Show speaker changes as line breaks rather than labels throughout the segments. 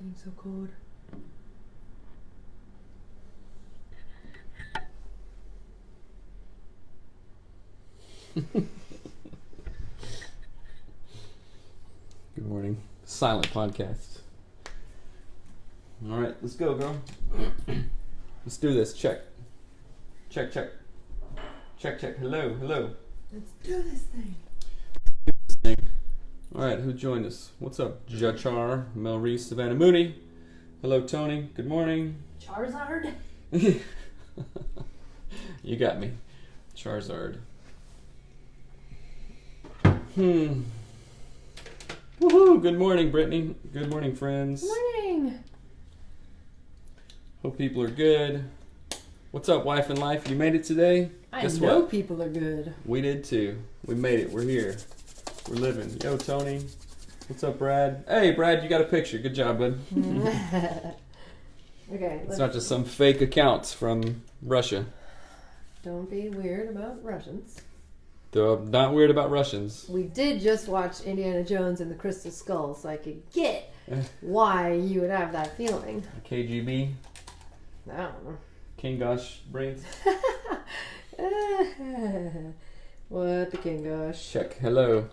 getting so cold.
Good morning. Silent podcast. All right, let's go, girl. Let's do this. Check. Check, check. Check, check. Hello, hello.
Let's do this thing.
All right, who joined us? What's up? Jachar, Mel Reese, Savannah Mooney. Hello, Tony. Good morning.
Charizard?
You got me. Charizard. Woohoo! Good morning, Brittany. Good morning, friends.
Morning.
Hope people are good. What's up, wife and life? You made it today?
I
Guess
know
what?
people are good.
We did too. We made it. We're here. We're living. Yo, Tony. What's up, Brad? Hey, Brad, you got a picture. Good job, bud.
Okay.
It's not just some fake account from Russia.
Don't be weird about Russians.
Though I'm not weird about Russians.
We did just watch Indiana Jones and the Crystal Skull, so I could get why you would have that feeling.
KGB.
I don't know.
King Gosh brains.
What the king gosh.
Check. Hello.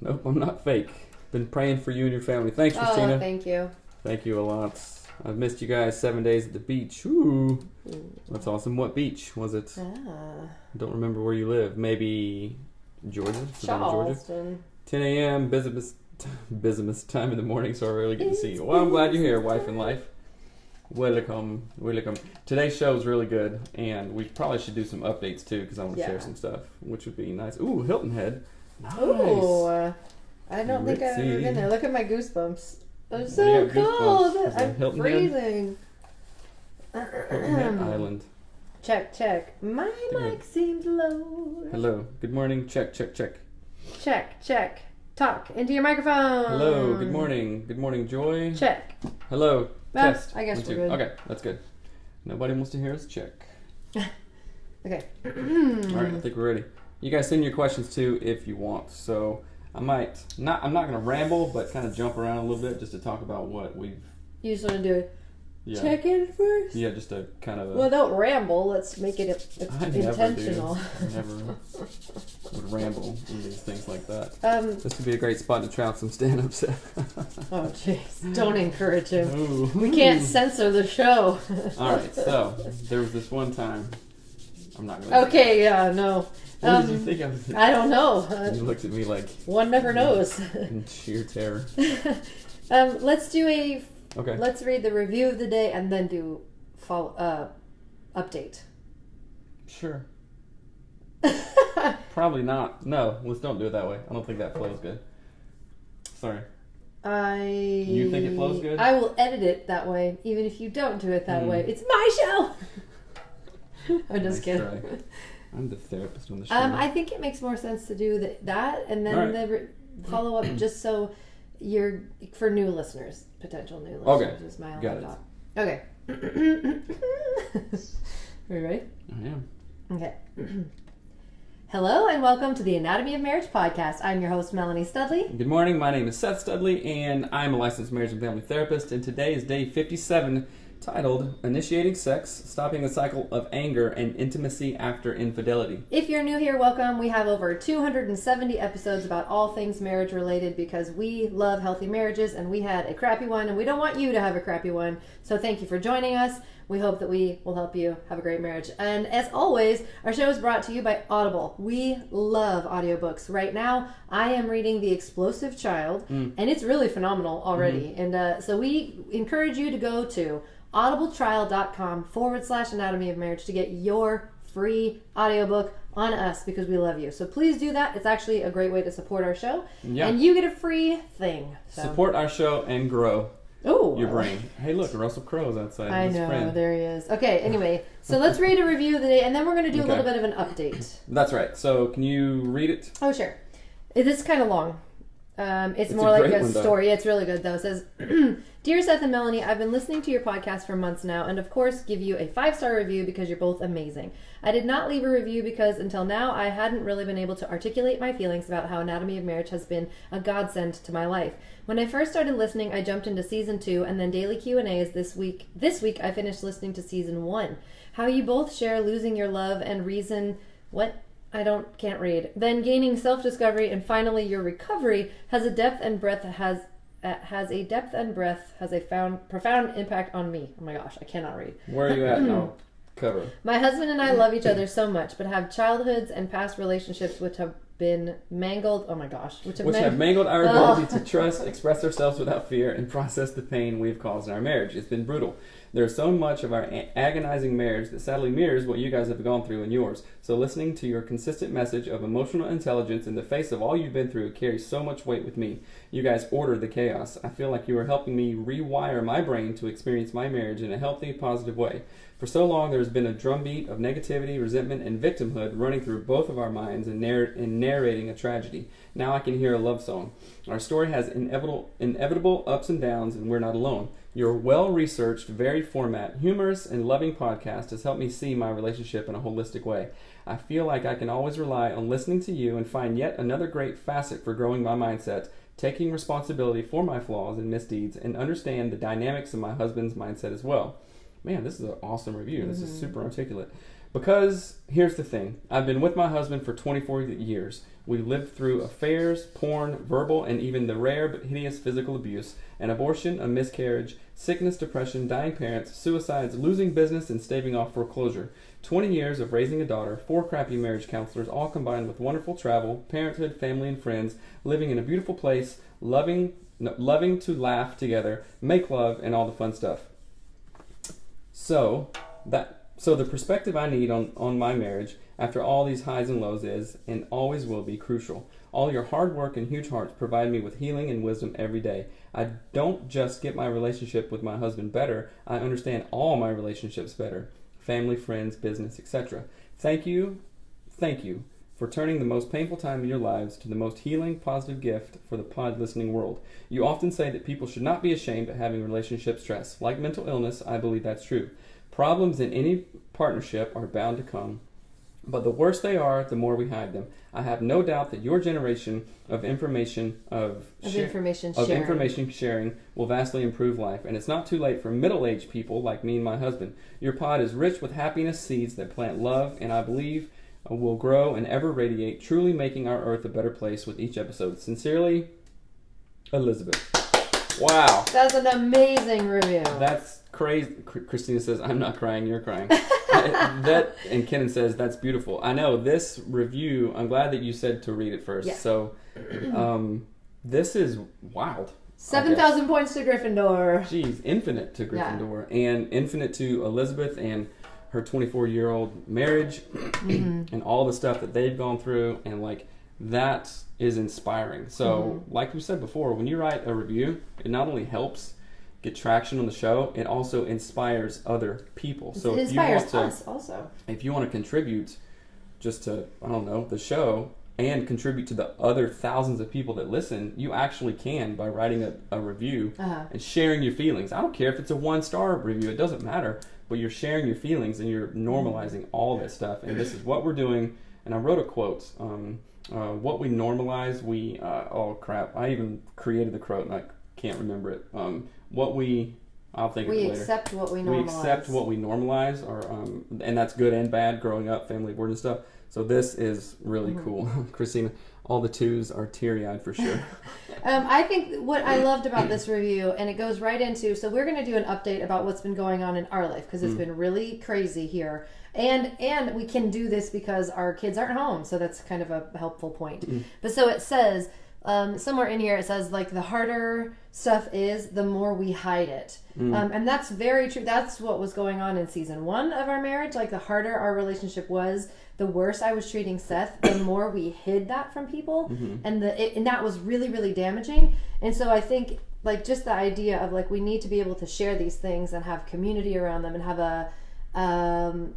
Nope, I'm not fake. Been praying for you and your family. Thanks, Christina.
Oh, thank you.
Thank you a lot. I've missed you guys 7 days at the beach. Ooh. That's awesome. What beach was it? Don't remember where you live. Maybe Georgia? Savannah, Georgia?
Charleston.
10 a.m. business time in the morning, so I really get to see you. Well, I'm glad you're here, wife and life. Welcome. Welcome. Today's show is really good, and we probably should do some updates too, because I want to share some stuff, which would be nice. Ooh, Hilton Head. Nice.
Ooh, I don't think I've ever been there. Look at my goosebumps. I'm so cold. I'm
Hilton
freezing.
Hilton Head Island.
Check, check. My mic seems low.
Hello. Good morning. Check, check, check.
Check, check. Talk into your microphone.
Hello. Good morning. Good morning, Joy.
Check.
Hello.
Well,
Test.
I guess
1, 2.
we're good.
Okay, that's good. Nobody wants to hear us check.
Okay.
All right, I think we're ready. You guys send your questions too if you want. So I'm not going to ramble, but kind of jump around a little bit just to talk about what we've.
You just want to do a check in first?
Yeah, just a kind of.
Well, don't ramble. Let's make it intentional.
I never would ramble in these things like that. This would be a great spot to try out some stand-ups.
Oh, jeez. Don't encourage him.
Ooh.
We can't censor the show.
All right, so there was this one time. I'm not going to.
Okay, yeah, no.
What did you think I was?
I don't know.
You looked at me like.
One never knows.
In sheer terror.
Let's do a.
Okay.
Let's read the review of the day and then do update.
Sure. Probably not. No, let's don't do it that way. I don't think that flows good. Sorry. You think it flows good?
I will edit it that way, even if you don't do it that way. It's my show. I'm just kidding. Try.
I'm the therapist on the show.
I think it makes more sense to do that and then the follow up just so you're for new listeners, potential new listeners.
Okay.
Is my only
Got it.
thought. Okay. Are you ready?
I am.
Okay. Hello and welcome to the Anatomy of Marriage podcast. I'm your host, Melanie Studley.
Good morning. My name is Seth Studley, and I'm a licensed marriage and family therapist. And today is day 57, titled Initiating Sex, Stopping the Cycle of Anger and Intimacy After Infidelity.
If you're new here, welcome. We have over 270 episodes about all things marriage related because we love healthy marriages and we had a crappy one and we don't want you to have a crappy one. So thank you for joining us. We hope that we will help you have a great marriage. And as always, our show is brought to you by Audible. We love audiobooks. Right now, I am reading The Explosive Child, and it's really phenomenal already. And so we encourage you to go to audibletrial.com/anatomy of marriage to get your free audiobook on us because we love you. So please do that. It's actually a great way to support our show. Yeah. And you get a free thing. So.
Support our show and grow.
Oh,
your brain. Hey, look, Russell Crowe's outside.
I know, there he is. Okay, anyway, so let's read a review of the day, and then we're going to do a little bit of an update.
That's right. So, can you read it?
Oh, sure. It is kind of long. It's more like a story. It's really good, though. It says, Dear Seth and Melanie, I've been listening to your podcast for months now, and of course give you a 5-star review because you're both amazing. I did not leave a review because until now I hadn't really been able to articulate my feelings about how Anatomy of Marriage has been a godsend to my life. When I first started listening, I jumped into season 2 and then daily Q&As this week. This week I finished listening to season 1. How you both share losing your love and reason... What? Can't read. Then gaining self-discovery and finally your recovery has a depth and breadth has a profound impact on me. Oh my gosh, I cannot read.
Where are you at now? Cover.
My husband and I love each other so much, but have childhoods and past relationships which have been mangled. Oh my gosh, which have mangled
our ability to trust, express ourselves without fear, and process the pain we've caused in our marriage. It's been brutal. There's so much of our agonizing marriage that sadly mirrors what you guys have gone through in yours. So listening to your consistent message of emotional intelligence in the face of all you've been through carries so much weight with me. You guys ordered the chaos. I feel like you are helping me rewire my brain to experience my marriage in a healthy, positive way. For so long, there's been a drumbeat of negativity, resentment, and victimhood running through both of our minds and narrating a tragedy. Now I can hear a love song. Our story has inevitable ups and downs, and we're not alone. Your well-researched, varied format, humorous, and loving podcast has helped me see my relationship in a holistic way. I feel like I can always rely on listening to you and find yet another great facet for growing my mindset, taking responsibility for my flaws and misdeeds, and understand the dynamics of my husband's mindset as well. Man, this is an awesome review. This is super articulate. Because here's the thing. I've been with my husband for 24 years. We lived through affairs, porn, verbal, and even the rare but hideous physical abuse, an abortion, a miscarriage, sickness, depression, dying parents, suicides, losing business, and staving off foreclosure. 20 years of raising a daughter, 4 crappy marriage counselors, all combined with wonderful travel, parenthood, family, and friends, living in a beautiful place, loving to laugh together, make love, and all the fun stuff. So the perspective I need on my marriage after all these highs and lows is, and always will be, crucial. All your hard work and huge hearts provide me with healing and wisdom every day. I don't just get my relationship with my husband better, I understand all my relationships better. Family, friends, business, etc. Thank you for turning the most painful time in your lives to the most healing, positive gift for the pod listening world. You often say that people should not be ashamed of having relationship stress. Like mental illness, I believe that's true. Problems in any partnership are bound to come, but the worse they are, the more we hide them. I have no doubt that your generation of information sharing will vastly improve life, and it's not too late for middle-aged people like me and my husband. Your pod is rich with happiness seeds that plant love, and I believe will grow and ever radiate, truly making our earth a better place with each episode. Sincerely, Elizabeth. Wow.
That's an amazing review.
That's crazy. Christina says, I'm not crying, you're crying. And Kenan says, that's beautiful. I know this review, I'm glad that you said to read it first. Yeah. So, this is wild.
7,000 points to Gryffindor.
Jeez, infinite to Gryffindor. Yeah. And infinite to Elizabeth and her 24-year-old marriage and all the stuff that they've gone through. And, like, that is inspiring. So, like we said before, when you write a review, it not only helps get traction on the show, it also inspires other people. So
it inspires us also.
If you want to contribute just to, I don't know, the show and contribute to the other thousands of people that listen, you actually can by writing a review and sharing your feelings. I don't care if it's a 1-star review, it doesn't matter, but you're sharing your feelings and you're normalizing all that stuff. And this is what we're doing. And I wrote a quote. What we normalize, oh crap, I even created the quote and I can't remember it. I'll think of it later.
We accept what we normalize.
We accept what we normalize, and that's good and bad, growing up, family, board, and stuff. So this is really cool. Christina, all the 2s are teary-eyed for sure.
I think what I loved about this review, and it goes right into, so we're going to do an update about what's been going on in our life, because it's been really crazy here. And we can do this because our kids aren't home, so that's kind of a helpful point. But so it says, somewhere in here it says, like, the harder stuff is, the more we hide it. And that's very true. That's what was going on in season 1 of our marriage. Like, the harder our relationship was, the worse I was treating Seth, the more we hid that from people. And that was really, really damaging. And so I think, like, just the idea of, like, we need to be able to share these things and have community around them and have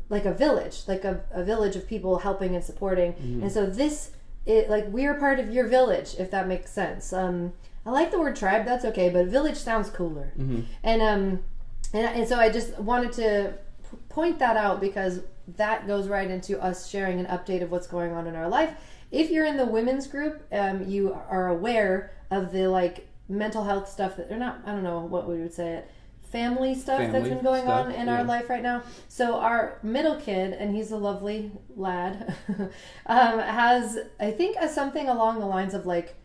like a village, like a village of people helping and supporting. And so this like we're part of your village, if that makes sense. I like the word tribe. That's okay, but village sounds cooler.
Mm-hmm.
And so I just wanted to point that out because that goes right into us sharing an update of what's going on in our life. If you're in the women's group, you are aware of the like mental health stuff that they're not. I don't know what we would say it. Family stuff that's been going on in our life right now. So our middle kid, and he's a lovely lad, has I think something along the lines of like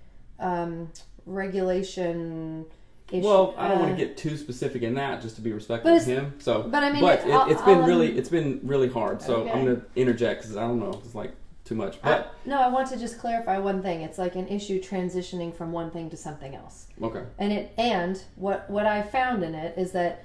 regulation issue.
Well, I don't want to get too specific in that, just to be respectful of him. So,
but I mean,
it's been really hard. So
okay.
I'm gonna interject because I don't know, it's like too much. But
no, I want to just clarify one thing. It's like an issue transitioning from one thing to something else.
Okay.
And what I found in it is that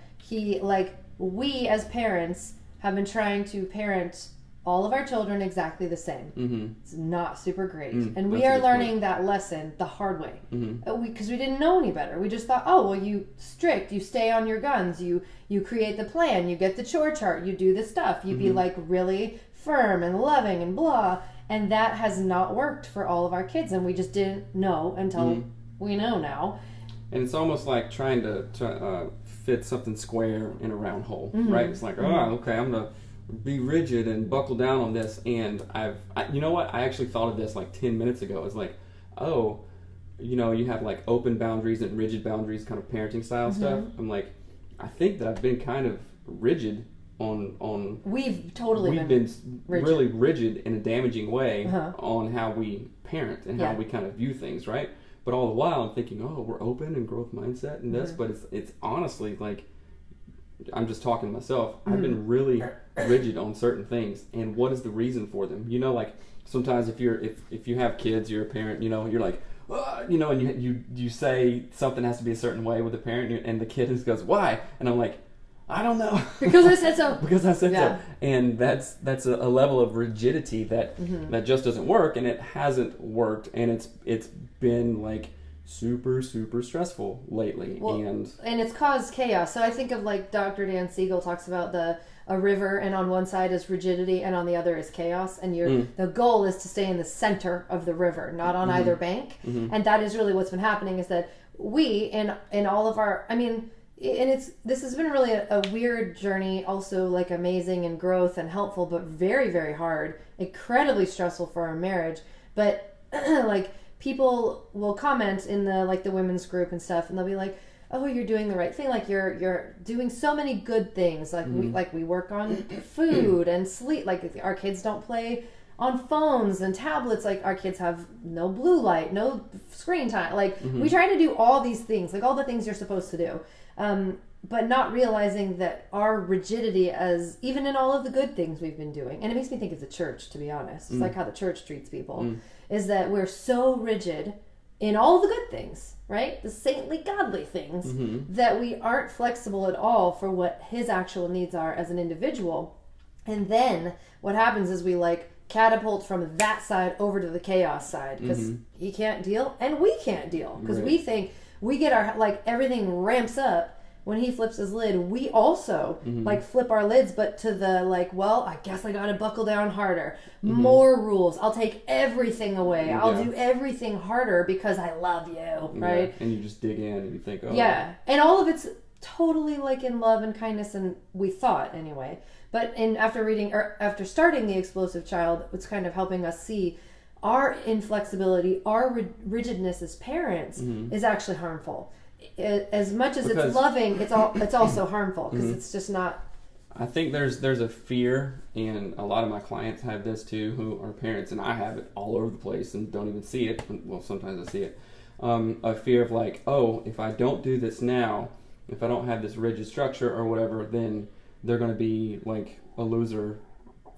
we as parents have been trying to parent all of our children exactly the same. Mm-hmm. It's not super great. And we are learning that lesson the hard way. Because we didn't know any better. We just thought, oh, well, you stay on your guns, you create the plan, you get the chore chart, you do the stuff, you be like really firm and loving and blah. And that has not worked for all of our kids. And we just didn't know until we know now.
And it's almost like trying to fit something square in a round hole, right? It's like, okay, I'm going to be rigid and buckle down on this. And you know what? I actually thought of this like 10 minutes ago. It's like, you have like open boundaries and rigid boundaries, kind of parenting style stuff. I'm like, I think that I've been kind of rigid on
we've
been really rigid in a damaging way on how we parent and how we kind of view things, right? But all the while I'm thinking, we're open and growth mindset and this, but it's honestly like, I'm just talking to myself. I've been really rigid on certain things, and what is the reason for them? Like sometimes if you have kids, you're a parent, you're like, and you say something has to be a certain way with a parent, and the kid just goes, why? And I'm like, I don't know.
Because I said so.
Because I said so. And that's a level of rigidity that just doesn't work, and it hasn't worked, and it's been like super, super stressful lately.
Well, and it's caused chaos. So I think of like Dr. Dan Siegel talks about a river, and on one side is rigidity and on the other is chaos, and the goal is to stay in the center of the river, not on either bank. And that is really what's been happening, is that we in all of our, this has been really a weird journey, also like amazing and growth and helpful, but very, very hard, incredibly stressful for our marriage. But like people will comment in the women's group and stuff, and they'll be like, oh, you're doing the right thing, like you're doing so many good things, like we work on food and sleep, like our kids don't play on phones and tablets, like our kids have no blue light, no screen time, like we try to do all these things, like all the things you're supposed to do, but not realizing that our rigidity, as even in all of the good things we've been doing, and it makes me think of the church, to be honest, it's like how the church treats people, is that we're so rigid in all the good things, right? The saintly, godly things, that we aren't flexible at all for what his actual needs are as an individual. And then what happens is we like catapult from that side over to the chaos side, because he can't deal and we can't deal, because we think we get our, like, everything ramps up when he flips his lid. We also like flip our lids, but to the like, well, I guess I gotta buckle down harder, more rules, I'll take everything away, I'll do everything harder because I love you, right?
And you just dig in and you think,
and all of it's totally like in love and kindness, and we thought anyway. But after starting The Explosive Child, it's kind of helping us see our inflexibility, our rigidness as parents is actually harmful. As much as it's loving, it's also harmful, because it's just not.
I think there's a fear, and a lot of my clients have this too, who are parents, and I have it all over the place and don't even see it. Well, sometimes I see it. A fear of like, if I don't do this now, if I don't have this rigid structure or whatever, then they're going to be like a loser,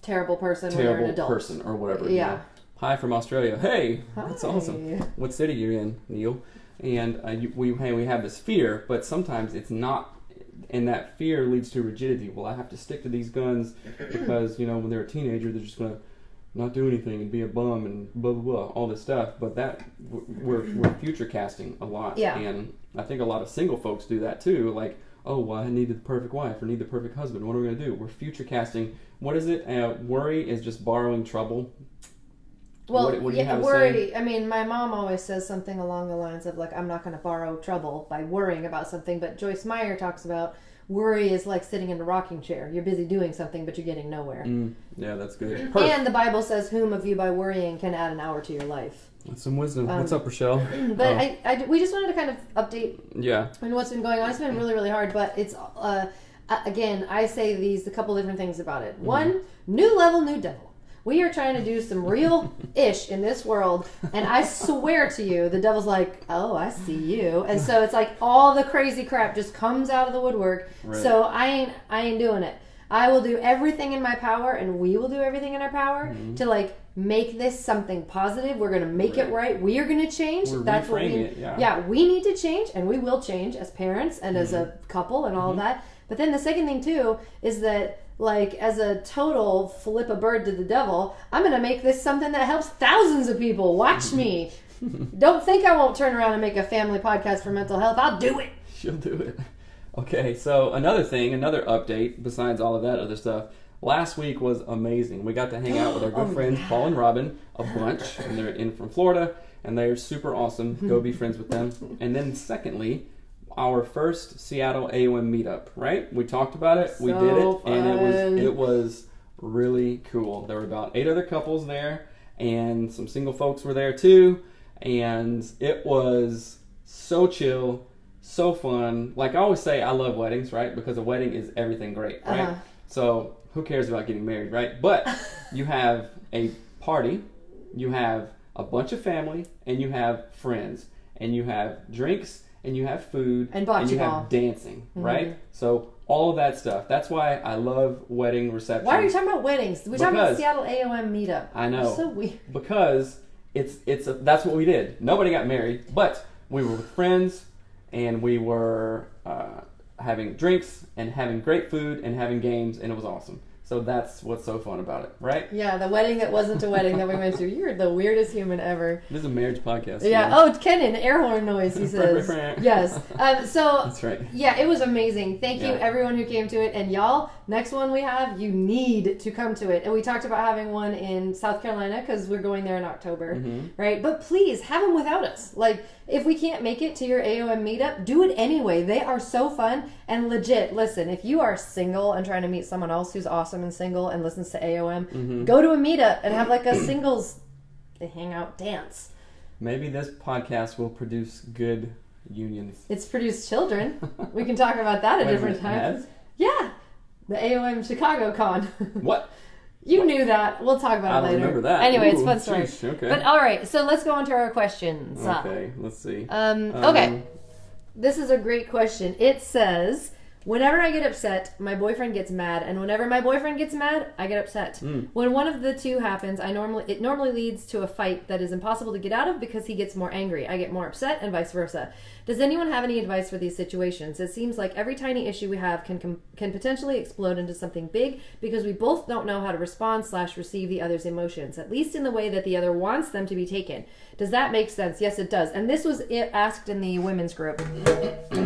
terrible person
or whatever.
Yeah.
Hi from Australia. Hey,
hi.
That's awesome. What city are you in, Neil? And we have this fear, but sometimes it's not, and that fear leads to rigidity. Well, I have to stick to these guns because, when they're a teenager, they're just going to not do anything and be a bum and blah, blah, blah, all this stuff. But that, we're future casting a lot.
Yeah.
And I think a lot of single folks do that too. Like, I need the perfect wife or need the perfect husband. What are we going to do? We're future casting. What is it? Worry is just borrowing trouble.
Well,
what do you have to
worry.
say?
I mean, my mom always says something along the lines of like, "I'm not going to borrow trouble by worrying about something." But Joyce Meyer talks about worry is like sitting in a rocking chair. You're busy doing something, but you're getting nowhere.
Yeah, that's good.
And the Bible says, "Whom of you by worrying can add an hour to your life?"
That's some wisdom. What's up, Rochelle?
But we just wanted to kind of update.
Yeah.
And what's been going on. It's been really, really hard, but it's again, I say a couple different things about it. One, new level, new devil. We are trying to do some real ish in this world, and I swear to you, the devil's like, "Oh, I see you," and so it's like all the crazy crap just comes out of the woodwork.
Right.
So I ain't doing it. I will do everything in my power, and we will do everything in our power to like make this something positive. We're gonna make it right. We are gonna change. That's what we.
It,
we need to change, and we will change as parents and as a couple and all of that. But then the second thing too is that, like, as a total flip a bird to the devil, I'm going to make this something that helps thousands of people. Watch me. Don't think I won't turn around and make a family podcast for mental health. I'll do it.
She'll do it. Okay, so another update besides all of that other stuff. Last week was amazing. We got to hang out with our good friends, Paul and Robin, a bunch, and they're in from Florida, and they're super awesome. Go be friends with them. And then secondly, our first Seattle AOM meetup, right? We talked about it, we did it,
fun.
and it was really cool. There were about 8 other couples there, and some single folks were there too, and it was so chill, so fun. Like I always say, I love weddings, right? Because a wedding is everything great, right? So who cares about getting married, right? But you have a party, you have a bunch of family, and you have friends, and you have drinks, and you have food,
and
you
ball.
have dancing, right? So all of that stuff. That's why I love wedding receptions.
Why are you talking about weddings? We're talking about Seattle AOM meetup.
I know.
It's so weird.
Because that's what we did. Nobody got married, but we were with friends, and we were having drinks, and having great food, and having games, and it was awesome. So that's what's so fun about it, right?
Yeah, the wedding that wasn't a wedding that we went to. You're the weirdest human ever.
This is a marriage podcast.
Yeah. Oh, Kenan, air horn noise, he says. Yes. So,
that's right.
Yeah, it was amazing. Thank you, everyone who came to it. And y'all, next one we have, you need to come to it. And we talked about having one in South Carolina because we're going there in October, right? But please, have them without us. Like, if we can't make it to your AOM meetup, do it anyway. They are so fun and legit. Listen, if you are single and trying to meet someone else who's awesome and single and listens to AOM, go to a meetup and have like a singles hangout dance.
Maybe this podcast will produce good unions.
It's produced children. We can talk about that at a different time. Yeah, the AOM Chicago Con.
What?
You knew that. We'll talk about it later.
I remember that.
Anyway, it's
Ooh,
a fun story.
Geez, okay.
But all right, so let's go on to our questions.
Okay, let's see.
Okay, this is a great question. It says, whenever I get upset, my boyfriend gets mad, and whenever my boyfriend gets mad, I get upset. When one of the two happens, it normally leads to a fight that is impossible to get out of because he gets more angry. I get more upset, and vice versa. Does anyone have any advice for these situations? It seems like every tiny issue we have can potentially explode into something big because we both don't know how to respond/receive the other's emotions, at least in the way that the other wants them to be taken. Does that make sense? Yes, it does. And this was asked in the women's group.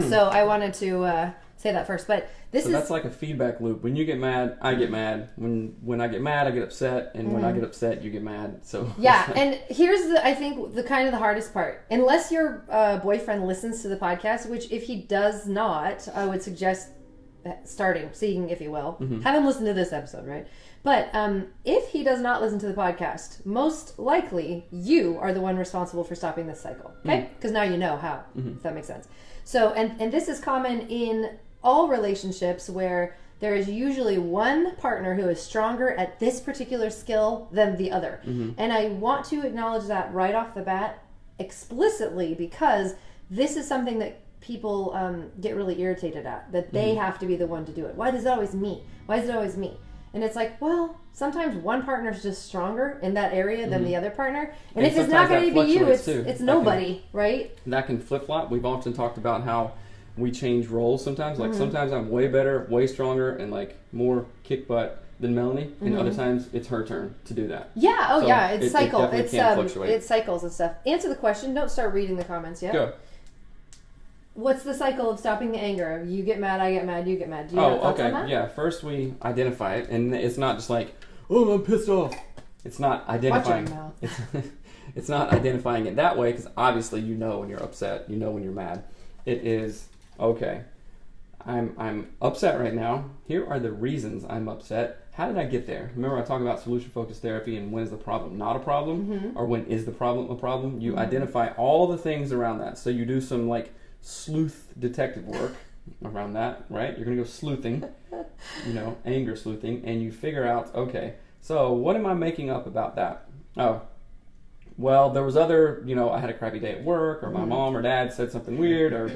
So I wanted to say that first. But
that's like a feedback loop. When you get mad, I get mad. When I get mad, I get upset, and when I get upset, you get mad. So
yeah, and here's I think the kind of the hardest part. Unless your boyfriend listens to the podcast, which if he does not, I would suggest seeing if he will. Have him listen to this episode, right? But if he does not listen to the podcast, most likely you are the one responsible for stopping this cycle. Okay, because now you know how. If that makes sense. So and this is common in all relationships where there is usually one partner who is stronger at this particular skill than the other. And I want to acknowledge that right off the bat explicitly because this is something that people get really irritated at, that they have to be the one to do it. Why is it always me? Why is it always me? And it's like, well, sometimes one partner is just stronger in that area than the other partner. And if it's not going to be you, it's nobody, right?
That can flip-flop. We've often talked about how we change roles sometimes. Like sometimes I'm way better, way stronger, and like more kick butt than Melanie. And other times it's her turn to do that.
Yeah. Oh,
so
yeah. It's cycle.
It
cycles and stuff. Answer the question. Don't start reading the comments yet.
Go.
What's the cycle of stopping the anger? You get mad, I get mad, you get mad. Do you have thoughts on that?
Yeah. First we identify it, and it's not just like, oh, I'm pissed off. it's not identifying. It's not identifying it that way, because obviously you know when you're upset, you know when you're mad. It is, okay, I'm upset right now. Here are the reasons I'm upset. How did I get there? Remember I talked about solution-focused therapy and when is the problem not a problem, or when is the problem a problem? You identify all the things around that. So you do some like sleuth detective work around that, right? You're going to go sleuthing, anger sleuthing, and you figure out, okay, so what am I making up about that? Oh, well, there was other, I had a crappy day at work, or my mom or dad said something weird, or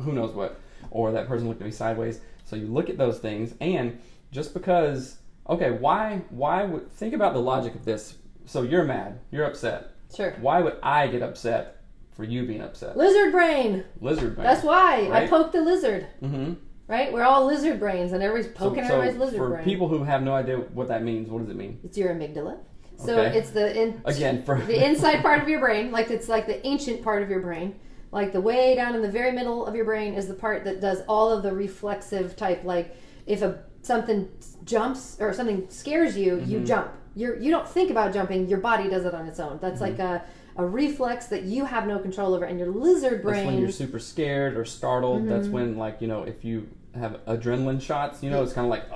who knows what, or that person looked at me sideways. So you look at those things, and just because, okay, why would, think about the logic of this. So you're mad, you're upset.
Sure.
Why would I get upset for you being upset?
Lizard brain.
That's
why.
Right?
I poked the lizard.
Mm-hmm.
Right? We're all lizard brains, and everybody's poking everybody's lizard brain.
For people who have no idea what that means, what does it mean?
It's your amygdala. So
Okay.
it's the inside part of your brain, like it's like the ancient part of your brain. Like the way down in the very middle of your brain is the part that does all of the reflexive type. Like if something jumps or something scares you, you jump. You don't think about jumping. Your body does it on its own. That's like a reflex that you have no control over. And your lizard brain.
That's when you're super scared or startled. That's when, like, if you have adrenaline shots, it's kind of like,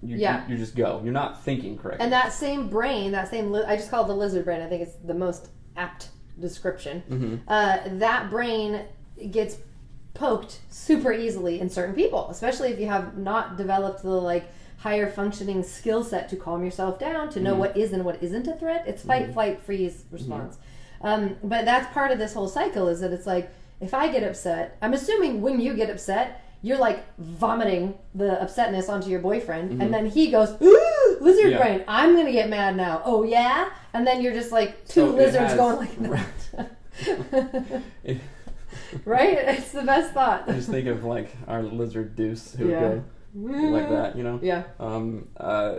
you just go. You're not thinking correctly.
And that same brain, I just call it the lizard brain. I think it's the most apt description. That brain gets poked super easily in certain people, especially if you have not developed the higher functioning skill set to calm yourself down, to know what is and what isn't a threat. It's fight, flight, freeze response. But that's part of this whole cycle, is that it's like, if I get upset, I'm assuming when you get upset, you're like vomiting the upsetness onto your boyfriend, and then he goes, ooh, lizard brain, I'm gonna get mad now. Oh yeah? And then you're just like two lizards going like that. Right? It's the best thought.
I just think of like our lizard Deuce who would go like that,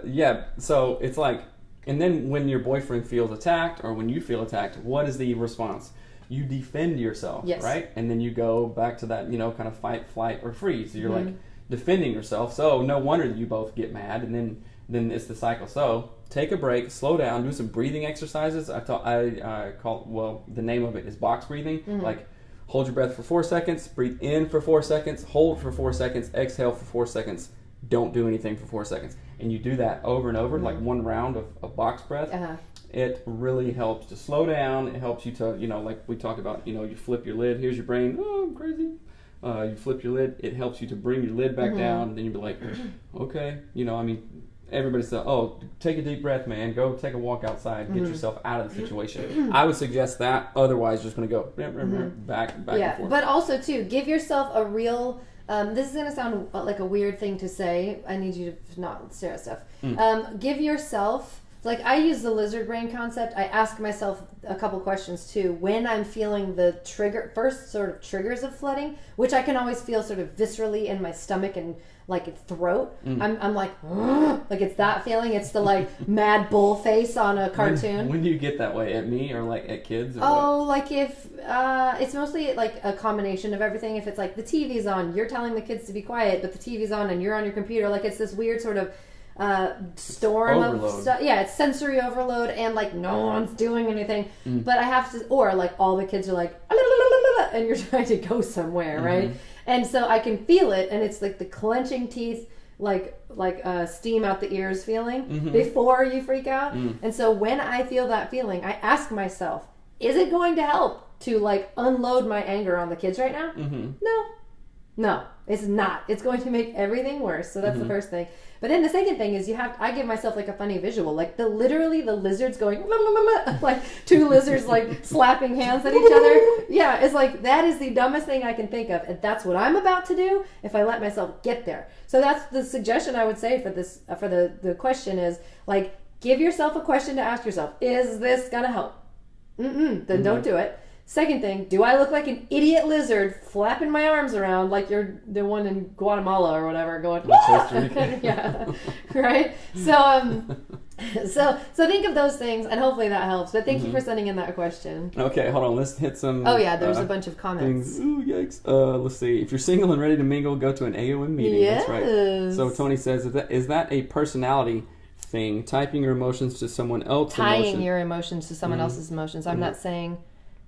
Yeah. So it's like, and then when your boyfriend feels attacked, or when you feel attacked, what is the response? You defend yourself, right? And then you go back to that, kind of fight, flight, or freeze. So you're like defending yourself. So no wonder that you both get mad, and then it's the cycle. So take a break, slow down, do some breathing exercises. The name of it is box breathing. Like, hold your breath for 4 seconds, breathe in for 4 seconds, hold for 4 seconds, exhale for 4 seconds. Don't do anything for 4 seconds. And you do that over and over, like one round of box breath. It really helps to slow down. It helps you to, like we talked about, you flip your lid. Here's your brain. Oh, I'm crazy. You flip your lid. It helps you to bring your lid back down. And then you'll be like, okay. Everybody says, oh, take a deep breath, man. Go take a walk outside. Get yourself out of the situation. I would suggest that. Otherwise, just going to go back and forth.
But also, too, give yourself a real... this is going to sound like a weird thing to say. I need you to not stare at stuff. Give yourself... Like, I use the lizard brain concept. I ask myself a couple questions, too. When I'm feeling the first sort of triggers of flooding, which I can always feel sort of viscerally in my stomach and, throat. I'm like, like, it's that feeling. It's the, mad bull face on a cartoon.
When do you get that way? At me or, at kids? Or
what? Like, if... it's mostly, a combination of everything. If it's, the TV's on, you're telling the kids to be quiet, but the TV's on and you're on your computer. It's this weird sort of... storm of stuff. Yeah, it's sensory overload, and no one's doing anything. But I have to, or all the kids are like, and you're trying to go somewhere, right? And so I can feel it, and it's the clenching teeth, steam out the ears feeling before you freak out. And so when I feel that feeling, I ask myself, is it going to help to unload my anger on the kids right now? No, it's not. It's going to make everything worse. So that's the first thing. But then the second thing is I give myself a funny visual, literally the lizards going, two lizards slapping hands at each other. Yeah, it's that is the dumbest thing I can think of, and that's what I'm about to do if I let myself get there. So that's the suggestion I would say for this, for the question is give yourself a question to ask yourself: is this gonna help? Then don't do it. Second thing, do I look like an idiot lizard flapping my arms around like you're the one in Guatemala or whatever going, yeah, right? So think of those things, and hopefully that helps. But thank you for sending in that question.
Okay, hold on. Let's hit some...
Oh, yeah, there's a bunch of comments.
Things. Ooh, yikes. Let's see. If you're single and ready to mingle, go to an AOM meeting.
Yes.
That's right. So Tony says, is that a personality thing, typing your emotions to someone else's
Tying your emotions to someone else's emotions. I'm not saying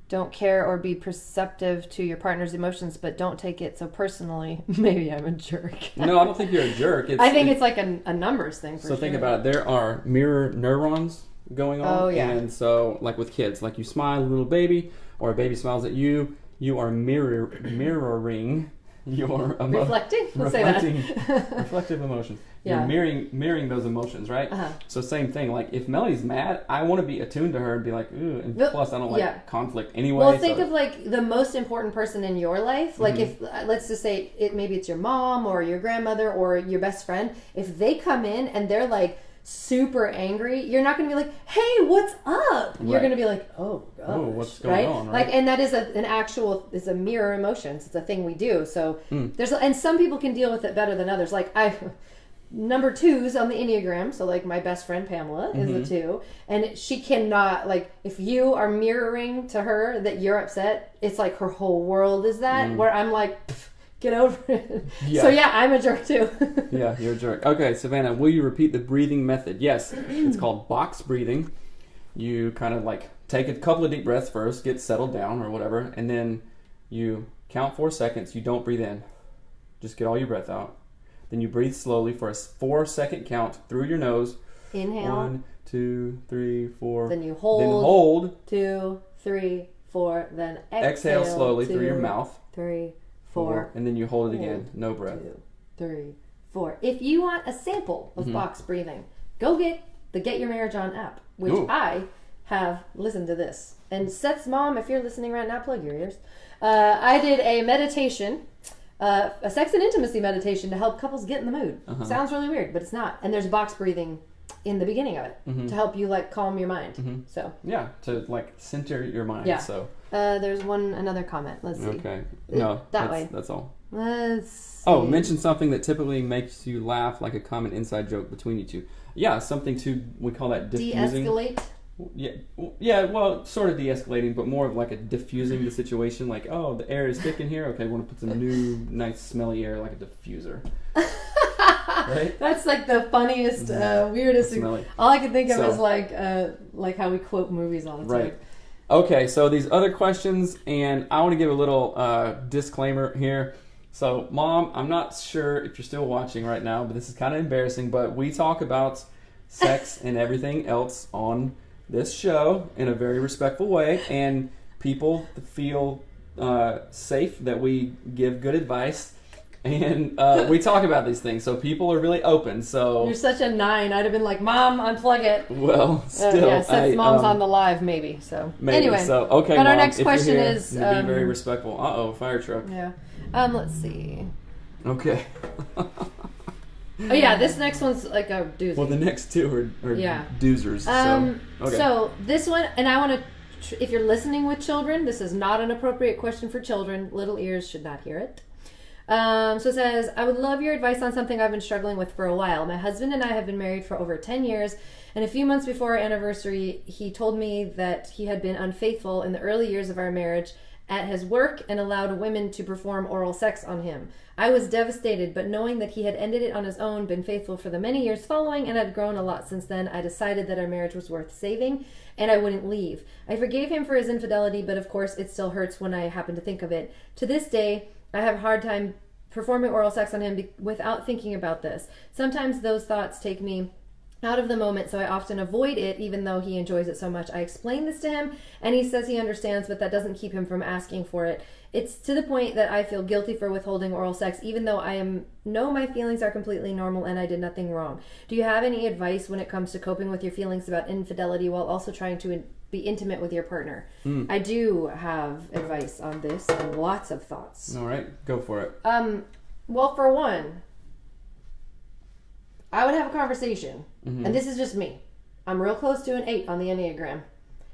don't care or be perceptive to your partner's emotions, but don't take it so personally. Maybe I'm a jerk.
No, I don't think you're a jerk.
I think it's like a numbers thing for
So think about it. There are mirror neurons going on.
Oh, yeah.
And so, like with kids, like you smile at a little baby, or a baby smiles at you, you are mirroring your emotions.
Reflecting? Let's say that.
Reflective emotions.
Yeah.
You're mirroring those emotions, right? So same thing. Like if Melody's mad, I want to be attuned to her and be like, ooh. And plus, I don't like conflict anyway.
Well, think of like the most important person in your life. Like if, let's just say, maybe it's your mom or your grandmother or your best friend. If they come in and they're like super angry, you're not going to be like, hey, what's up? You're going to be like, oh gosh,
what's going on, right?
Like, and that is it's a mirror emotions. It's a thing we do. So and some people can deal with it better than others. Like number 2s on the Enneagram, so like my best friend Pamela is a 2, and she cannot, like, if you are mirroring to her that you're upset, it's like her whole world is that, where I'm like, get over it. So yeah, I'm a jerk too.
Yeah, you're a jerk. Okay, Savannah, will you repeat the breathing method? Yes, it's called box breathing. You kind of like take a couple of deep breaths first, get settled down or whatever, and then you count 4 seconds. You don't breathe in. Just get all your breath out. Then you breathe slowly for a 4-second count through your nose.
Inhale.
1, 2, 3, 4.
Then you hold.
Then hold.
2, 3, 4. Then
Exhale slowly
2,
through your mouth.
3, 4.
And then you hold it again. No breath.
2, 3, 4. If you want a sample of box breathing, go get the Get Your Marriage On app, which I have listened to this. And Seth's mom, if you're listening right now, plug your ears. I did a meditation. A sex and intimacy meditation to help couples get in the mood. Sounds really weird, but it's not. And there's box breathing in the beginning of it to help you like calm your mind. So
yeah, to like center your mind.
Yeah.
So
there's another comment. Let's see.
Okay. No,
way.
That's all.
Let's see.
Oh, mention something that typically makes you laugh, like a common inside joke between you two. Yeah, something we call that diffusing.
De-escalate.
Yeah. Well, sort of de-escalating, but more of like a diffusing the situation. Like, oh, the air is thick in here. Okay, we want to put some new, nice, smelly air, like a diffuser. Right?
That's like the funniest, weirdest. All I can think of is like how we quote movies all the time.
Right. Okay, so these other questions, and I want to give a little disclaimer here. So, Mom, I'm not sure if you're still watching right now, but this is kind of embarrassing. But we talk about sex and everything else on this show in a very respectful way, and people feel safe that we give good advice, and we talk about these things, so people are really open. So
you're such a 9. I'd have been like, Mom, unplug it.
Well, still,
Seth's mom's on the live, maybe. So
maybe.
Anyway,
so okay.
But
Mom,
our next question
here,
is
be very respectful. Fire truck.
Yeah. Let's see.
Okay.
Oh yeah, this next one's like a doozy.
Well, the next 2 are doozers.
So this one, and I want to, if you're listening with children, this is not an appropriate question for children. Little ears should not hear it. So it says, I would love your advice on something I've been struggling with for a while. My husband and I have been married for over 10 years, and a few months before our anniversary, he told me that he had been unfaithful in the early years of our marriage at his work and allowed women to perform oral sex on him. I was devastated, but knowing that he had ended it on his own, been faithful for the many years following, and had grown a lot since then, I decided that our marriage was worth saving, and I wouldn't leave. I forgave him for his infidelity, but of course it still hurts when I happen to think of it. To this day, I have a hard time performing oral sex on him without thinking about this. Sometimes those thoughts take me out of the moment, so I often avoid it even though he enjoys it so much. I explain this to him and he says he understands, but that doesn't keep him from asking for it. It's to the point that I feel guilty for withholding oral sex even though know my feelings are completely normal and I did nothing wrong. Do you have any advice when it comes to coping with your feelings about infidelity while also trying to be intimate with your partner? I do have advice on this and lots of thoughts.
All right, go for it.
Well, for one, I would have a conversation, and this is just me. I'm real close to an 8 on the Enneagram,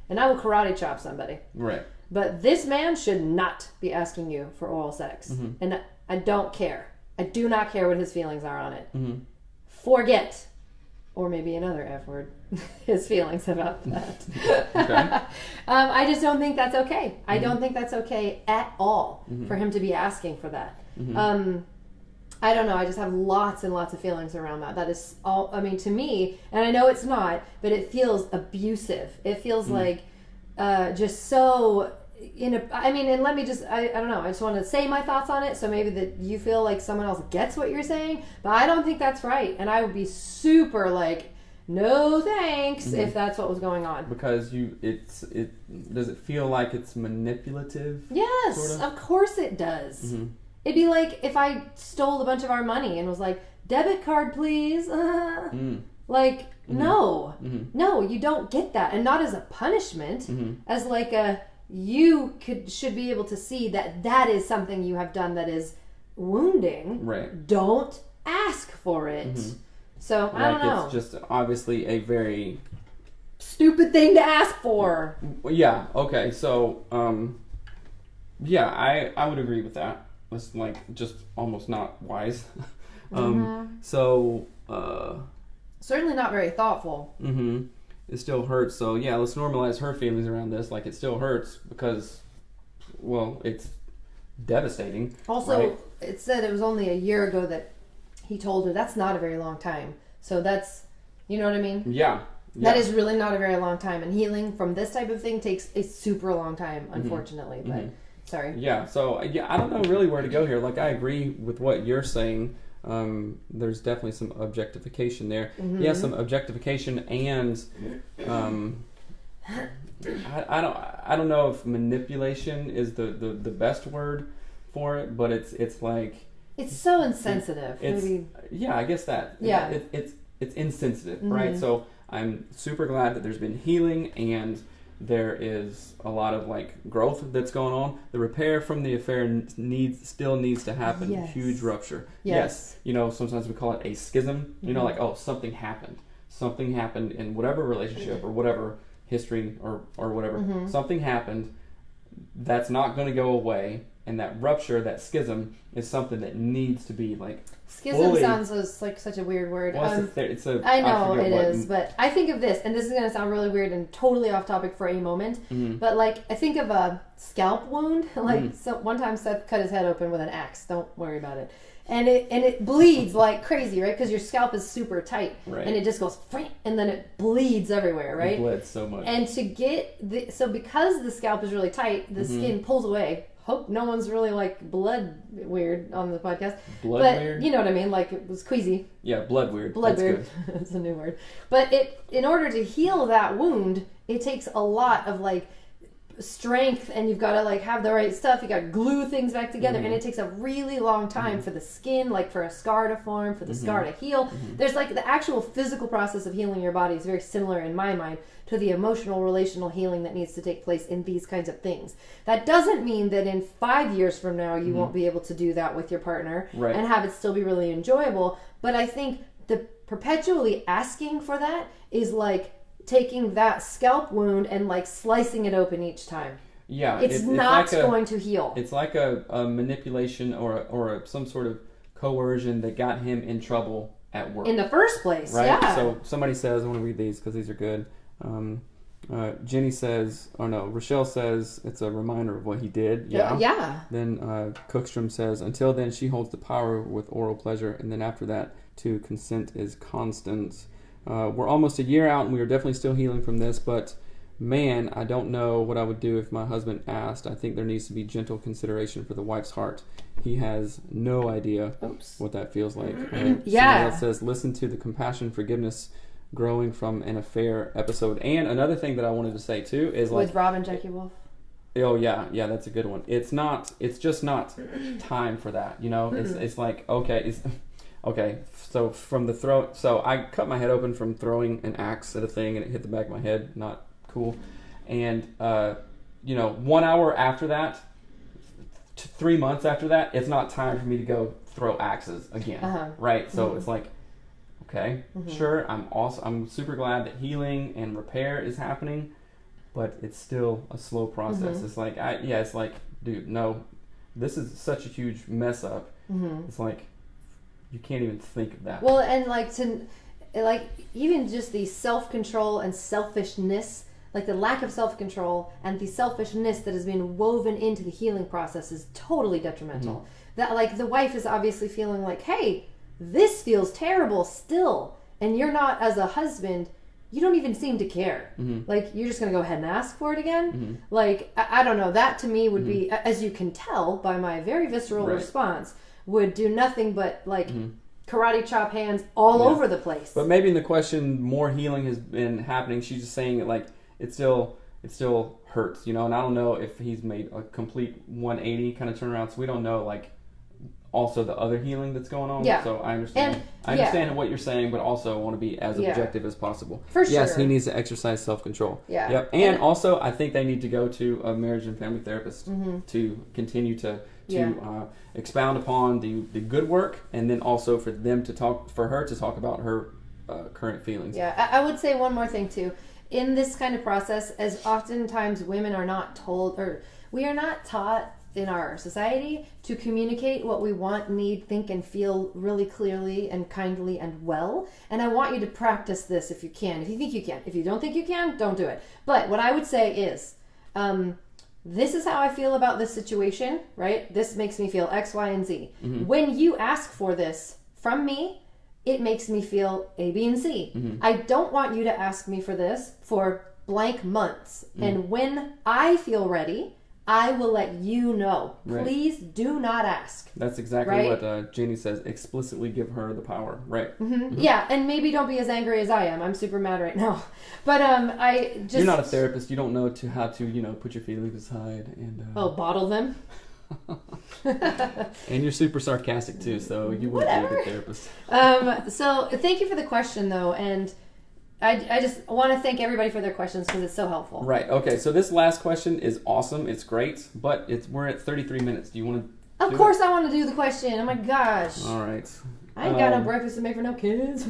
and I will karate chop somebody.
Right.
But this man should not be asking you for oral sex, and I don't care. I do not care what his feelings are on it. Forget, or maybe another F word, his feelings about that.
Okay.
I just don't think that's okay. I don't think that's okay at all for him to be asking for that. I don't know. I just have lots and lots of feelings around that. That is all. I mean, to me, and I know it's not, but it feels abusive. It feels like just so. I mean, and let me just. I don't know. I just want to say my thoughts on it. So maybe that you feel like someone else gets what you're saying, but I don't think that's right. And I would be super like, no thanks, if that's what was going on.
Because does it feel like it's manipulative?
Yes,
sort
of course it does.
Mm-hmm.
It'd be like if I stole a bunch of our money and was like, debit card, please. Like, no. No, you don't get that. And not as a punishment, as like should be able to see that is something you have done that is wounding.
Right.
Don't ask for it. So, I don't know.
It's just obviously a very
stupid thing to ask for.
Yeah, okay. So, yeah, I would agree with that. It's like just almost not wise. So
certainly not very thoughtful.
It still hurts. So yeah, let's normalize her feelings around this. Like, it still hurts because, well, it's devastating.
Also,
right?
It said it was only a year ago that he told her. That's not a very long time. So that's, you know what I mean?
Yeah.
That is really not a very long time. And healing from this type of thing takes a super long time, unfortunately. But sorry.
Yeah. So yeah, I don't know really where to go here. Like, I agree with what you're saying. There's definitely some objectification there. Yeah, some objectification, and I don't know if manipulation is the best word for it, but it's like
it's so insensitive.
Yeah, I guess that.
Yeah.
It's insensitive, right? So I'm super glad that there's been healing and there is a lot of like growth that's going on. The repair from the affair still needs to happen.
Yes.
Huge rupture.
Yes.
You know, sometimes we call it a schism. You know, like, oh, something happened. Something happened in whatever relationship or whatever history or whatever. Something happened that's not going to go away. And that rupture, that schism, is something that needs to be like
schism sounds like such a weird word.
Well,
I know it is, but I think of this, and this is going to sound really weird and totally off topic for a moment. But like, I think of a scalp wound. Like, so one time Seth cut his head open with an axe. Don't worry about it. And it bleeds like crazy, right? Because your scalp is super tight,
right.
And it just goes, and then it bleeds everywhere, right?
It bled so much.
And to get so because the scalp is really tight, the skin pulls away. Hope no one's really like blood weird on the podcast. Weird? You know what I mean? Like, it was queasy.
Yeah, blood weird.
Blood weird. That's a new word. But in order to heal that wound, it takes a lot of like strength, and you've got to like have the right stuff. You got to glue things back together, and it takes a really long time for the skin, like for a scar to form, for the scar to heal. There's like the actual physical process of healing your body is very similar in my mind to the emotional, relational healing that needs to take place in these kinds of things. That doesn't mean that in 5 years from now you won't be able to do that with your partner and have it still be really enjoyable. But I think the perpetually asking for that is like taking that scalp wound and like slicing it open each time.
Yeah,
it's not like going to heal.
It's like a manipulation or some sort of coercion that got him in trouble at work
in the first place.
Right.
Yeah.
So somebody says, I want to read these because these are good. Jenny says, Rochelle says it's a reminder of what he did.
Yeah.
Then Cookstrom says, until then she holds the power with oral pleasure, and then after that too, consent is constant. We're almost a year out and we are definitely still healing from this, but man, I don't know what I would do if my husband asked. I think there needs to be gentle consideration for the wife's heart. He has no idea what that feels like. Somebody else says, listen to the compassion, forgiveness, growing from an affair episode. And another thing that I wanted to say too is like,
with Rob and Jackie Wolf.
Oh yeah, that's a good one. It's just not time for that. You know, it's like, okay, so from the throat, so I cut my head open from throwing an axe at a thing and it hit the back of my head. Not cool. And 1 hour after that, 3 months after that, it's not time for me to go throw axes again. Right? So it's like, okay, sure, I'm super glad that healing and repair is happening, but it's still a slow process. It's like, it's like, dude, no, this is such a huge mess up. It's like, you can't even think of that.
Well, and even just the self-control and selfishness, like the lack of self-control and the selfishness that has been woven into the healing process is totally detrimental. that like the wife is obviously feeling like, hey, this feels terrible still, and you're not, as a husband, you don't even seem to care. Like, you're just going to go ahead and ask for it again. Like, I don't know, that to me would be, as you can tell by my very visceral response, would do nothing but like karate chop hands all over the place.
But maybe in the question, more healing has been happening. She's just saying that, like, it still hurts, you know. And I don't know if he's made a complete 180 kind of turnaround. So we don't know, like, also the other healing that's going on.
Yeah.
So I understand. I understand what you're saying, but also want to be as objective as possible.
For sure.
Yes, he needs to exercise self-control.
Yeah.
Yep. And also, I think they need to go to a marriage and family therapist to continue to expound upon the good work, and then also for her to talk about her current feelings.
Yeah, I would say one more thing too. In this kind of process, as oftentimes women are not told, or we are not taught in our society to communicate what we want, need, think, and feel really clearly and kindly and well. And I want you to practice this if you can. If you think you can. If you don't think you can, don't do it. But what I would say is, this is how I feel about this situation, right? This makes me feel X, Y, and Z. When you ask for this from me, it makes me feel A, B, and C. I don't want you to ask me for this for blank months. And when I feel ready, I will let you know.
Right.
Please do not ask.
That's exactly what Jenny says. Explicitly give her the power. Right.
Yeah, and maybe don't be as angry as I am. I'm super mad right now. But I just...
You're not a therapist. You don't know how to put your feelings aside and...
bottle them?
And you're super sarcastic too, so you wouldn't be a good therapist.
So thank you for the question, though, and I just want to thank everybody for their questions because it's so helpful.
Right. Okay. So this last question is awesome. It's great, but we're at 33 minutes. Do you want to?
Of course, I want to do the question. Oh my gosh.
All right.
I ain't got no breakfast to make for no kids.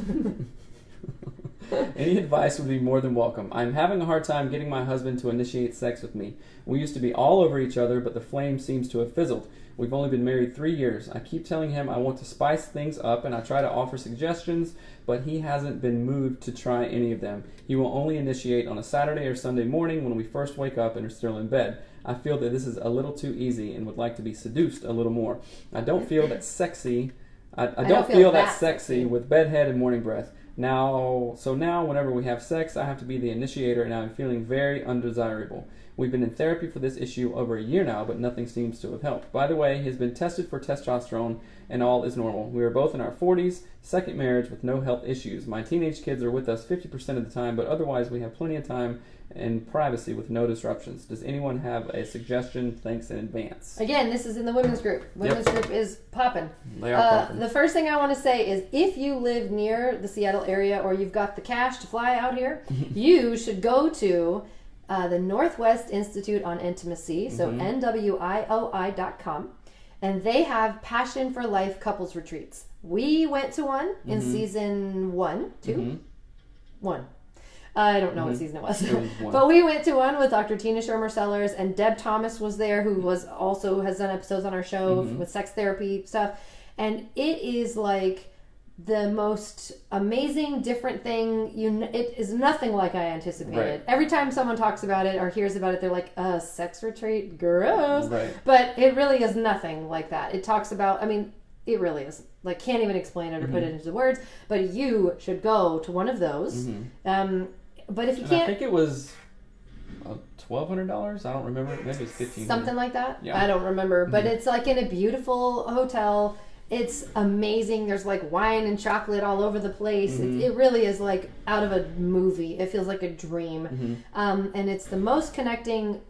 Any advice would be more than welcome. I'm having a hard time getting my husband to initiate sex with me. We used to be all over each other, but the flame seems to have fizzled. We've only been married 3 years. I keep telling him I want to spice things up, and I try to offer suggestions, but he hasn't been moved to try any of them. He will only initiate on a Saturday or Sunday morning when we first wake up and are still in bed. I feel that this is a little too easy and would like to be seduced a little more. I don't feel that sexy. I don't feel that sexy with bedhead and morning breath. Now, whenever we have sex, I have to be the initiator, and I'm feeling very undesirable. We've been in therapy for this issue over a year now, but nothing seems to have helped. By the way, he has been tested for testosterone, and all is normal. We are both in our 40s, second marriage with no health issues. My teenage kids are with us 50% of the time, but otherwise we have plenty of time and privacy with no disruptions. Does anyone have a suggestion? Thanks in advance.
Again, this is in the women's group. Women's group is popping.
They are popping.
The first thing I want to say is if you live near the Seattle area or you've got the cash to fly out here, you should go to the Northwest Institute on Intimacy, so NWIOI.com, and they have Passion for Life couples retreats. We went to one in season 1, 2? 1. I don't know what season it was. But we went to one with Dr. Tina Shermer Sellers, and Deb Thomas was there, who has done episodes on our show with sex therapy stuff. And it is like the most amazing, different thing. It is nothing like I anticipated.
Right.
Every time someone talks about it or hears about it, they're like, sex retreat? Gross.
Right.
But it really is nothing like that. It talks about, it really is. Like, can't even explain it or put it into words. But you should go to one of those. But if you can't...
I think it was $1,200. I don't remember. Maybe it was $1,500.
Something like that?
Yeah.
I don't remember. But it's like in a beautiful hotel. It's amazing. There's like wine and chocolate all over the place. It really is like out of a movie. It feels like a dream. And it's the most connecting,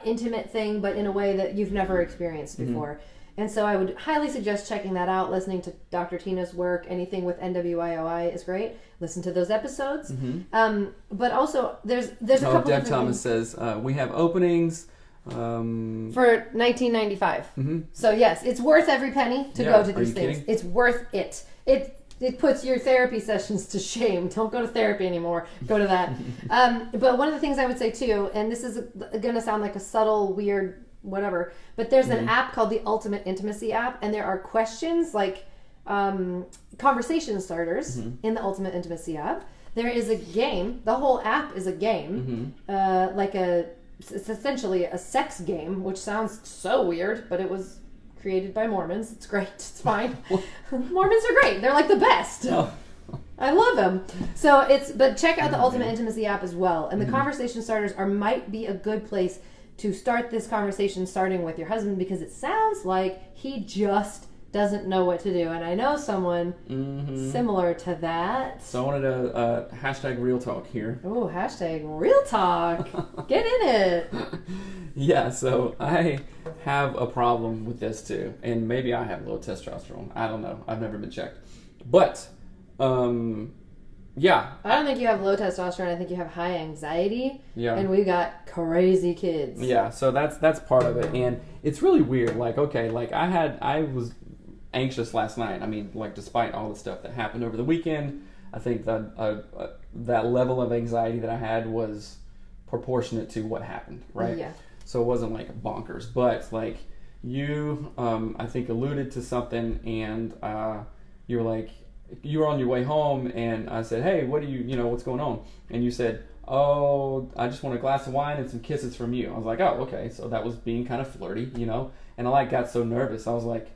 intimate thing, but in a way that you've never experienced before. And so I would highly suggest checking that out, listening to Dr. Tina's work. Anything with NWIOI is great. Listen to those episodes. But also, there's a couple
Deb
of
Thomas says, we have openings...
for $19.95. So yes, it's worth every penny to go to these things.
Kidding?
It's worth it. It puts your therapy sessions to shame. Don't go to therapy anymore. Go to that. But one of the things I would say too, and this is going to sound like a subtle, weird, whatever, but there's an app called the Ultimate Intimacy app, and there are questions like conversation starters in the Ultimate Intimacy app. There is a game. The whole app is a game, it's essentially a sex game, which sounds so weird, but it was created by Mormons. It's great. It's fine. Mormons are great. They're like the best.
Oh.
I love them. So but check out the Ultimate Intimacy app as well. And the conversation starters might be a good place to start this conversation, starting with your husband, because it sounds like he just doesn't know what to do. And I know someone similar to that.
So I wanted to hashtag real talk here.
Oh, hashtag real talk. Get in it.
Yeah, so I have a problem with this too. And maybe I have low testosterone. I don't know. I've never been checked. But, yeah.
I don't think you have low testosterone. I think you have high anxiety.
Yeah.
And we got crazy kids.
Yeah, so that's part of it. And it's really weird. Like, okay, like I was anxious last night. I mean, like, despite all the stuff that happened over the weekend, I think that that level of anxiety that I had was proportionate to what happened, right?
Yeah.
So it wasn't like bonkers, but like you, I think alluded to something, and you were like, you were on your way home, and I said, hey, what do you what's going on? And you said, oh, I just want a glass of wine and some kisses from you. I was like, oh, okay. So that was being kind of flirty, and I got so nervous. I was like,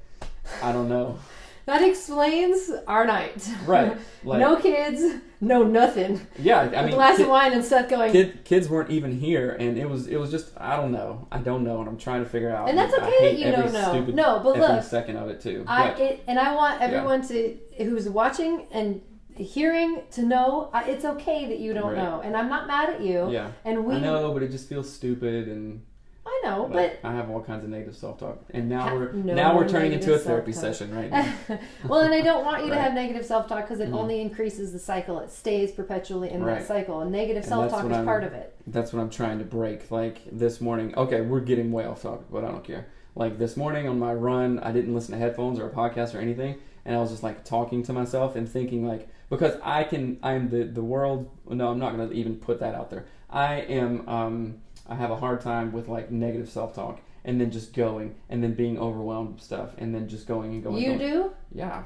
I don't know.
That explains our night.
Right. Like,
no kids, no nothing.
Yeah, I mean,
a glass of wine and Seth going.
Kids weren't even here, and it was just I don't know, and I'm trying to figure out.
And that's okay that you don't know. No, but
every
look,
second of it too.
I want everyone who's watching and hearing to know it's okay that you don't know, and I'm not mad at you.
Yeah.
And
I know, but it just feels stupid and.
I know, but
I have all kinds of negative self-talk, and now we're turning into a therapy session right now.
Well, and I don't want you to have negative self-talk because it only increases the cycle. It stays perpetually in that cycle, and negative self-talk is part of it.
That's what I'm trying to break. Like this morning, okay, we're getting way off topic, but I don't care. Like this morning on my run, I didn't listen to headphones or a podcast or anything, and I was just like talking to myself and thinking like, because I'm the world. No, I'm not going to even put that out there. I have a hard time with like negative self-talk and then just going and then being overwhelmed with stuff and then just going and going.
You do?
Yeah.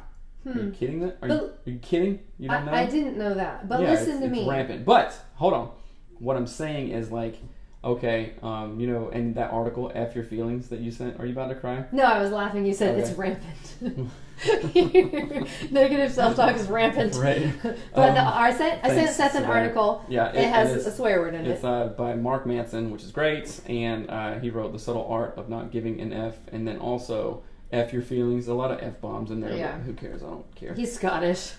Are you kidding that? Are you kidding? You don't know?
I didn't know that. But listen to me.
It's rampant. But hold on. What I'm saying is like, okay, and that article, F Your Feelings, that you sent, are you about to cry?
No, I was laughing. You said it's rampant. Negative self-talk is rampant.
Right.
But I sent Seth an article.
Yeah,
it has a swear word in it.
It's by Mark Manson, which is great, and he wrote The Subtle Art of Not Giving an F, and then also F Your Feelings. A lot of F-bombs in there, but who cares? I don't care.
He's Scottish.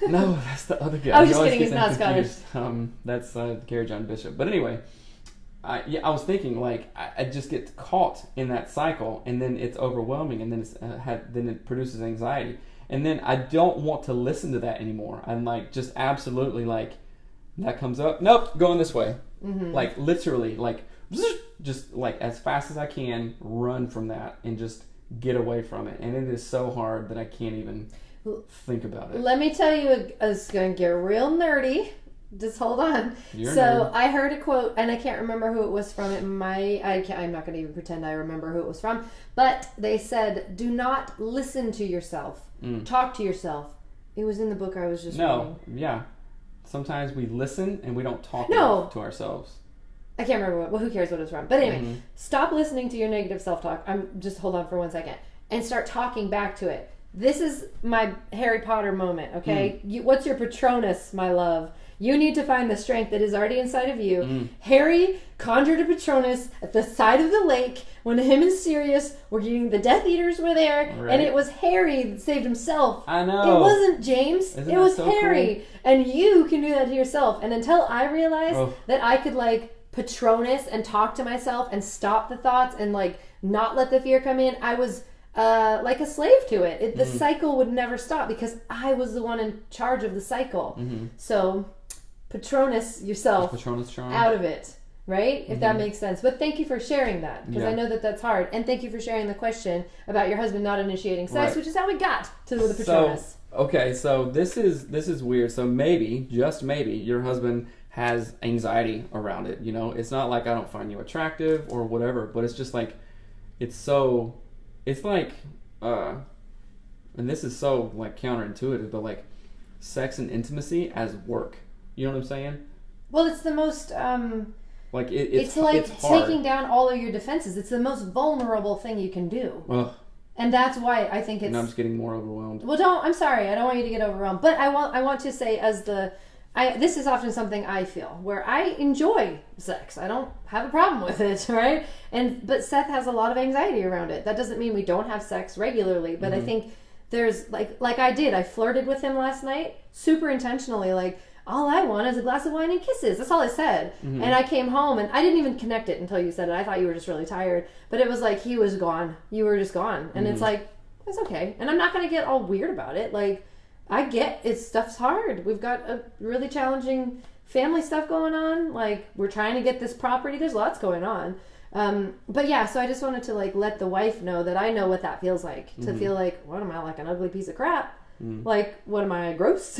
No, that's the other guy.
I was just kidding. He's not Scottish.
That's Gary John Bishop. But anyway, I was thinking like I just get caught in that cycle, and then it's overwhelming, and then then it produces anxiety, and then I don't want to listen to that anymore. I'm like just absolutely like that comes up. Nope, going this way. Mm-hmm. Like literally, like just like as fast as I can, run from that and just get away from it. And it is so hard that I can't even think about it.
Let me tell you, it's going to get real nerdy. Just hold on. I heard a quote, and I can't remember who it was from. I'm not going to even pretend I remember who it was from. But they said, "Do not listen to yourself. Talk to yourself." It was in the book I was just reading.
Yeah. Sometimes we listen and we don't talk enough to ourselves.
I can't remember who cares what it's from. But anyway, stop listening to your negative self-talk. Just hold on for 1 second and start talking back to it. This is my Harry Potter moment, okay? What's your Patronus, my love? You need to find the strength that is already inside of you. Harry conjured a Patronus at the side of the lake when him and Sirius were getting the Death Eaters were there, and it was Harry that saved himself.
I know.
It wasn't James.
Isn't
it was
so
Harry.
Cool?
And you can do that to yourself. And until I realized that I could like Patronus and talk to myself and stop the thoughts and like not let the fear come in, I was like a slave to it. The cycle would never stop because I was the one in charge of the cycle. So Patronus yourself out of it, right? If that makes sense. But thank you for sharing that, because I know that that's hard. And thank you for sharing the question about your husband not initiating sex, which is how we got to the Patronus.
So this is weird. So maybe, just maybe, your husband has anxiety around it. It's not like I don't find you attractive or whatever, but it's just like it's like and this is so like counterintuitive, but like sex and intimacy as work. You know what I'm saying?
Well, it's the most
like
it's like taking down all of your defenses. It's the most vulnerable thing you can do.
Ugh.
And that's why I think it's...
And I'm just getting more overwhelmed.
Well, I'm sorry. I don't want you to get overwhelmed. But I want to say this is often something I feel where I enjoy sex. I don't have a problem with it, right? But Seth has a lot of anxiety around it. That doesn't mean we don't have sex regularly, but I think there's like I did. I flirted with him last night, super intentionally, like, all I want is a glass of wine and kisses. That's all I said. And I came home and I didn't even connect it until you said it. I thought you were just really tired. But it was like he was gone. You were just gone. And it's like, it's okay. And I'm not going to get all weird about it. Like, I get stuff's hard. We've got a really challenging family stuff going on. Like, we're trying to get this property. There's lots going on. But yeah, so I just wanted to like let the wife know that I know what that feels like. To feel like, what am I, like an ugly piece of crap? Like, what am I, gross?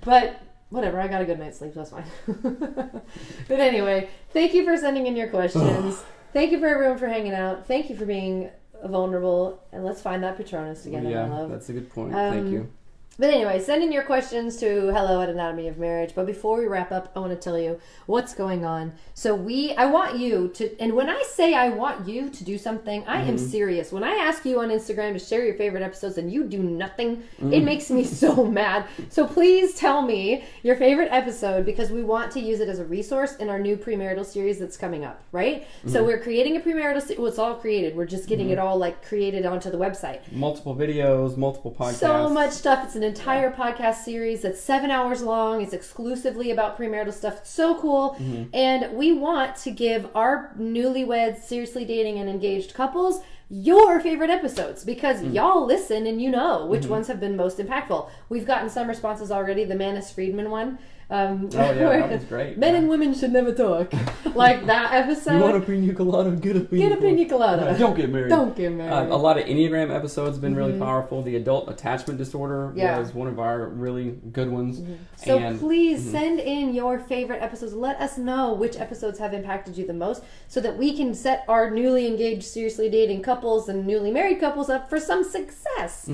But whatever, I got a good night's sleep, so that's fine. But anyway, thank you for sending in your questions. Thank you for everyone for hanging out. Thank you for being vulnerable. And let's find that Patronus together,
Yeah,
my love.
that's a good point. Thank you.
But anyway, send in your questions to hello@anatomy of marriage. But before we wrap up, I want to tell you what's going on. So I want you to, and when I say I want you to do something, I am serious. When I ask you on Instagram to share your favorite episodes and you do nothing, it makes me so mad. So please tell me your favorite episode, because we want to use it as a resource in our new premarital series that's coming up, right? So we're creating a premarital series. Well, it's all created. We're just getting it all like created onto the website.
Multiple videos, multiple podcasts.
So much stuff. It's an entire podcast series that's 7 hours long. It's exclusively about premarital stuff. It's so cool. And we want to give our newlyweds, seriously dating, and engaged couples your favorite episodes, because y'all listen and you know which ones have been most impactful. We've gotten some responses already. The Manus Friedman one.
That was great.
Men and women should never talk. Like that episode.
You want a pina colada? Get a
pina colada.
Don't get married.
Don't get married.
A lot of Enneagram episodes have been really powerful. The adult attachment disorder was one of our really good ones.
So please send in your favorite episodes. Let us know which episodes have impacted you the most, so that we can set our newly engaged, seriously dating couples and newly married couples up for some success.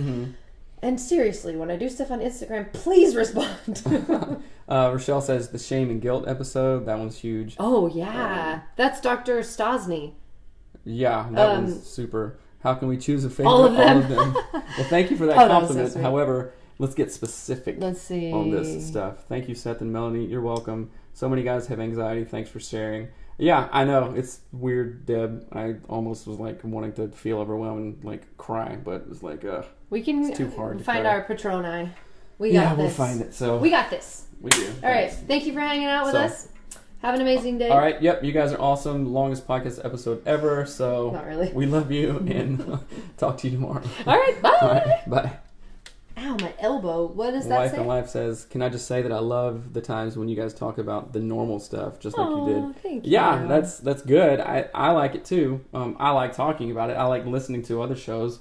And seriously, when I do stuff on Instagram, please respond.
Rochelle says the shame and guilt episode. That one's huge.
Oh, yeah. That's Dr. Stosny.
Yeah, that one's super. How can we choose a favorite?
All of them.
Well, thank you for that compliment.
So
However, let's get specific
on
this stuff. Thank you, Seth and Melanie. You're welcome. So many guys have anxiety. Thanks for sharing. Yeah, I know. It's weird, Deb. I almost was like wanting to feel overwhelmed and like cry, but it was like,
we can
it's too hard
find
to
our Patroni. We got this.
We'll find it. So
we got this.
We do.
All right. Thank you for hanging out with us. Have an amazing day.
All right. Yep. You guys are awesome. Longest podcast episode ever. So
not really.
We love you and talk to you tomorrow.
All right. Bye.
All right, bye.
Ow, my elbow. What does that
Wife
say?
and Life says, can I just say that I love the times when you guys talk about the normal stuff, just like you did.
Thank you.
Yeah, that's good. I like it too. I like talking about it. I like listening to other shows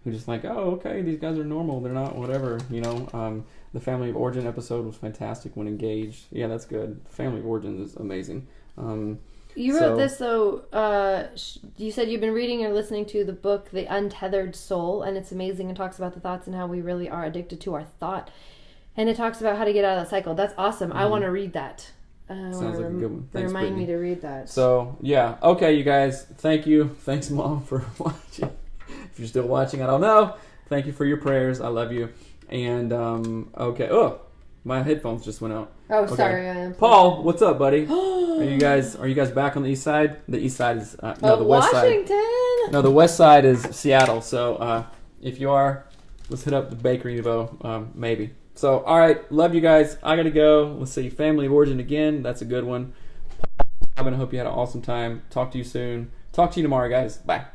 who just like, oh, okay, these guys are normal. They're not whatever, you know. The Family of Origin episode was fantastic when engaged. Yeah, that's good. Family of Origin is amazing.
You wrote this, though. You said you've been reading or listening to the book, The Untethered Soul, and it's amazing. It talks about the thoughts and how we really are addicted to our thought. And it talks about how to get out of that cycle. That's awesome. I want to read that.
Sounds like a good one. Thanks,
remind
Brittany.
me to read that.
So, yeah. Okay, you guys. Thank you. Thanks, Mom, for watching. If you're still watching, I don't know. Thank you for your prayers. I love you. And, okay. Oh, my headphones just went out.
Oh, okay. Sorry, I am.
Paul, what's up, buddy? Are you guys back on the east side? The east side is the west
Washington.
side. No, the west side is Seattle. So if you are, let's hit up the Bakery Nouveau, maybe. So all right, love you guys. I gotta go. Let's see, Family of Origin again. That's a good one. I hope you had an awesome time. Talk to you soon. Talk to you tomorrow, guys. Bye.